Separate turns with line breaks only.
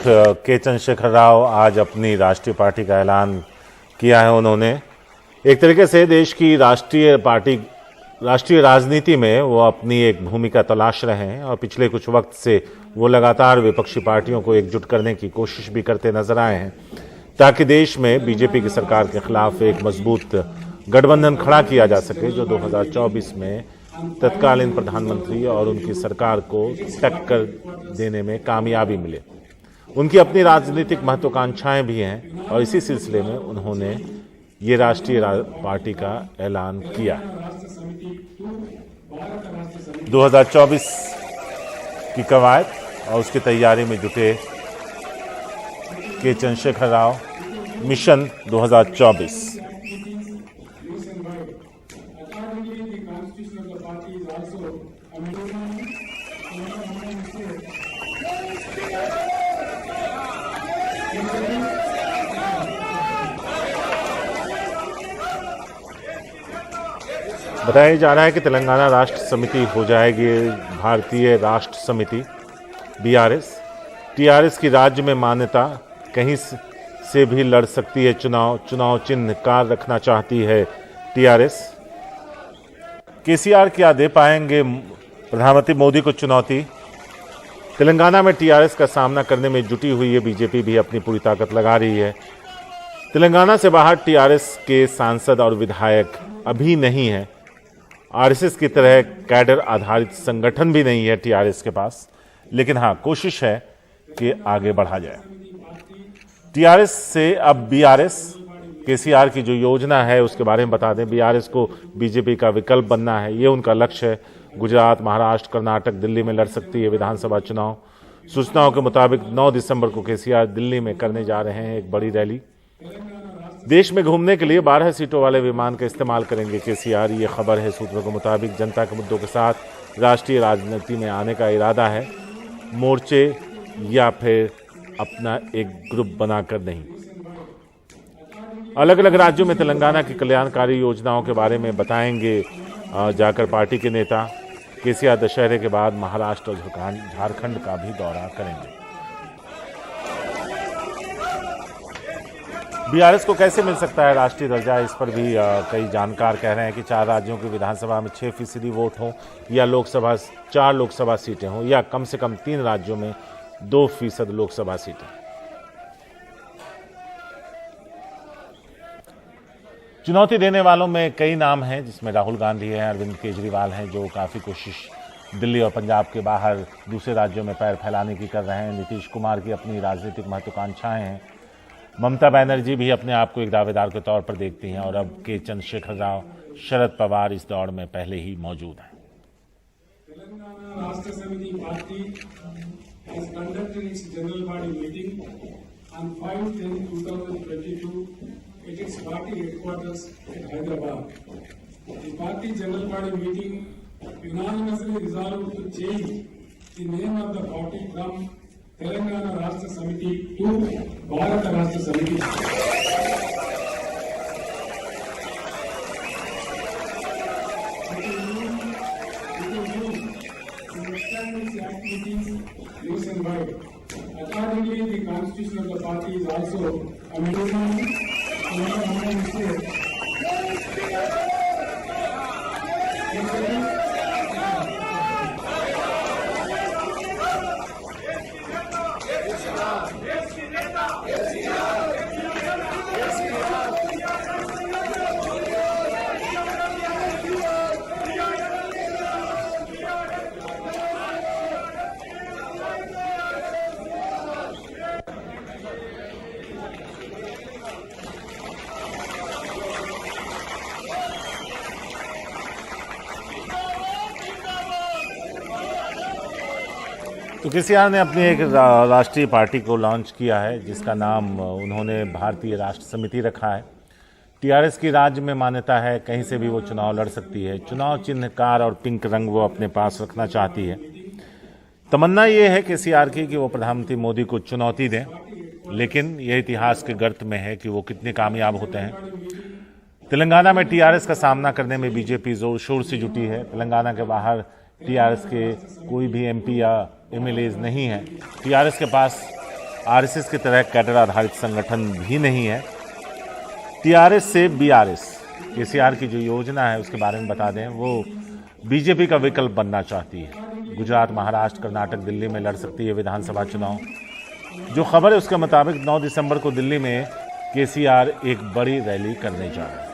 के चंद्रशेखर राव आज अपनी राष्ट्रीय पार्टी का ऐलान किया है। उन्होंने एक तरीके से देश की राष्ट्रीय राजनीति में वो अपनी एक भूमिका तलाश रहे हैं और पिछले कुछ वक्त से वो लगातार विपक्षी पार्टियों को एकजुट करने की कोशिश भी करते नजर आए हैं ताकि देश में बीजेपी की सरकार के खिलाफ एक मजबूत गठबंधन खड़ा किया जा सके जो 2024 में तत्कालीन प्रधानमंत्री और उनकी सरकार को टक्कर देने में कामयाबी मिले। उनकी अपनी राजनीतिक महत्वाकांक्षाएं भी हैं और इसी सिलसिले में उन्होंने ये राष्ट्रीय पार्टी का ऐलान किया। 2024 की कवायद और उसकी तैयारी में जुटे के चंद्रशेखर राव मिशन 2024। बताया जा रहा है कि तेलंगाना राष्ट्र समिति हो जाएगी भारतीय राष्ट्र समिति बीआरएस। टीआरएस की राज्य में मान्यता, कहीं से भी लड़ सकती है चुनाव चिन्ह कार रखना चाहती है टीआरएस। केसीआर क्या दे पाएंगे प्रधानमंत्री मोदी को चुनौती। तेलंगाना में टीआरएस का सामना करने में जुटी हुई है बीजेपी भी अपनी पूरी ताकत लगा रही है। तेलंगाना से बाहर टीआरएस के सांसद और विधायक अभी नहीं है। आरएसएस की तरह कैडर आधारित संगठन भी नहीं है टीआरएस के पास, लेकिन हाँ कोशिश है कि आगे बढ़ा जाए। टीआरएस से अब बीआरएस, केसीआर की जो योजना है उसके बारे में बता दें। बीआरएस को बीजेपी का विकल्प बनना है, ये उनका लक्ष्य है। गुजरात, महाराष्ट्र, कर्नाटक, दिल्ली में लड़ सकती है विधानसभा चुनाव। सूचनाओं के मुताबिक 9 दिसंबर को केसीआर दिल्ली में करने जा रहे हैं एक बड़ी रैली। देश में घूमने के लिए 12 सीटों वाले विमान का इस्तेमाल करेंगे केसीआर, ये खबर है सूत्रों के मुताबिक। जनता के मुद्दों के साथ राष्ट्रीय राजनीति में आने का इरादा है, मोर्चे या फिर अपना एक ग्रुप बनाकर नहीं। अलग अलग राज्यों में तेलंगाना की कल्याणकारी योजनाओं के बारे में बताएंगे जाकर पार्टी के नेता। केसीआर दशहरे के बाद महाराष्ट्र और झारखंड का भी दौरा करेंगे। बीआरएस को कैसे मिल सकता है राष्ट्रीय दर्जा, इस पर भी कई जानकार कह रहे हैं कि 4 राज्यों की विधानसभा में 6% वोट हो या 4 लोकसभा सीटें हों या कम से कम 3 राज्यों में 2% लोकसभा सीटें। चुनौती देने वालों में कई नाम हैं, जिसमें राहुल गांधी हैं, अरविंद केजरीवाल हैं जो काफ़ी कोशिश दिल्ली और पंजाब के बाहर दूसरे राज्यों में पैर फैलाने की कर रहे हैं। नीतीश कुमार की अपनी राजनीतिक महत्वाकांक्षाएं हैं। ममता बनर्जी भी अपने आप को एक दावेदार के तौर पर देखती हैं और अब के चंद्रशेखर राव, शरद पवार इस दौड़ में पहले ही मौजूद हैं।
तेलंगाना राष्ट्र समिति party has conducted its general body meeting on 5/10/2022 at its party headquarters at Hyderabad. The party general body meeting unanimously resolved to change the name of the party from Telangana Rashtra Samiti to Bharat Rashtra Samiti. Nationwide. Accordingly, the constitution of the party is also amended.
तो केसीआर ने अपनी एक राष्ट्रीय party को launch किया है जिसका नाम उन्होंने भारतीय राष्ट्र समिति रखा है। टीआरएस की राज्य में मान्यता है, कहीं से भी वो चुनाव लड़ सकती है। चुनाव चिन्ह कार और पिंक रंग वो अपने पास रखना चाहती है। तमन्ना ये है केसीआर की कि वो प्रधानमंत्री मोदी को चुनौती दें, लेकिन यह इतिहास के गर्त में है कि वो कितने कामयाब होते हैं। तेलंगाना में टीआरएस का सामना करने में बीजेपी जोर शोर से जुटी है। तेलंगाना के बाहर टीआरएस के कोई भी एमपी या एमएलए नहीं है। टीआरएस के पास आरएसएस की तरह कैडर आधारित संगठन भी नहीं है। टीआरएस से बीआरएस, केसीआर की जो योजना है उसके बारे में बता दें, वो बीजेपी का विकल्प बनना चाहती है। गुजरात, महाराष्ट्र, कर्नाटक, दिल्ली में लड़ सकती है विधानसभा चुनाव। जो खबर है उसके मुताबिक 9 दिसंबर को दिल्ली में केसीआर एक बड़ी रैली करने जा रहा है।